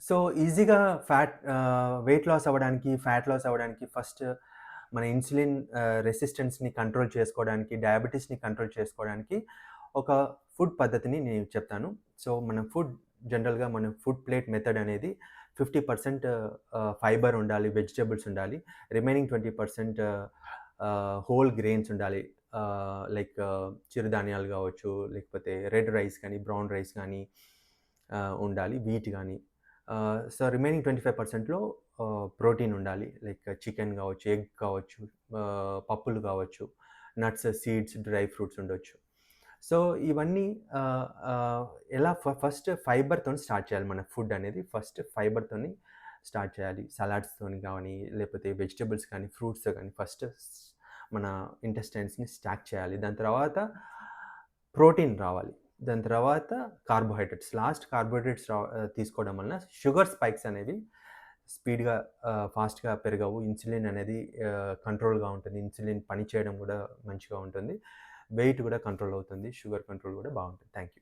So, ఈజీగా weight loss అవ్వడానికి, fat loss అవ్వడానికి ఫస్ట్ మన ఇన్సులిన్ రెసిస్టెన్స్‌ని కంట్రోల్ చేసుకోవడానికి, డయాబెటిస్‌ని కంట్రోల్ చేసుకోవడానికి ఒక ఫుడ్ పద్ధతిని నేను చెప్తాను. సో, మన ఫుడ్ ప్లేట్ మెథడ్ అనేది 50% ఫైబర్ ఉండాలి, వెజిటబుల్స్ ఉండాలి. రిమైనింగ్ 20% హోల్ గ్రెయిన్స్ ఉండాలి. లైక్ చిరుధాన్యాలు గావచ్చు, లేకపోతే రెడ్ రైస్ గానీ, బ్రౌన్ రైస్ గానీ ఉండాలి. వీట్ గానీ. సో, రిమైనింగ్ 25%లో ప్రోటీన్ ఉండాలి. లైక్ చికెన్ గావచ్చు, ఎగ్ కావచ్చు, పప్పులు కావచ్చు, నట్స్, సీడ్స్, డ్రై ఫ్రూట్స్ ఉండొచ్చు. సో, ఇవన్నీ ఆహ్, ఆహ్, ఎలా ఫస్ట్ ఫైబర్‌తోని స్టార్ట్ చేయాలి మన ఫుడ్ అనేది. ఫస్ట్ ఫైబర్‌తోని స్టార్ట్ చేయాలి. సలాడ్స్‌తోని గానీ, లేకపోతే వెజిటబుల్స్ కానీ, ఫ్రూట్స్‌తో కానీ ఫస్ట్ మన ఇంటెస్టైన్స్‌ని స్టార్ట్ చేయాలి. దాని తర్వాత ప్రోటీన్ రావాలి. దాని తర్వాత కార్బోహైడ్రేట్స్. తీసుకోవడం వలన షుగర్ స్పైక్స్ అనేవి స్పీడ్‌గా ఫాస్ట్‌గా పెరగవు. ఇన్సులిన్ అనేది కంట్రోల్‌గా ఉంటుంది. ఇన్సులిన్ పని చేయడం గూడా మంచిగా ఉంటుంది. వెయిట్ గూడా కంట్రోల్ అవుతుంది. షుగర్ కంట్రోల్ గూడా బావుంటుంది. Thank you.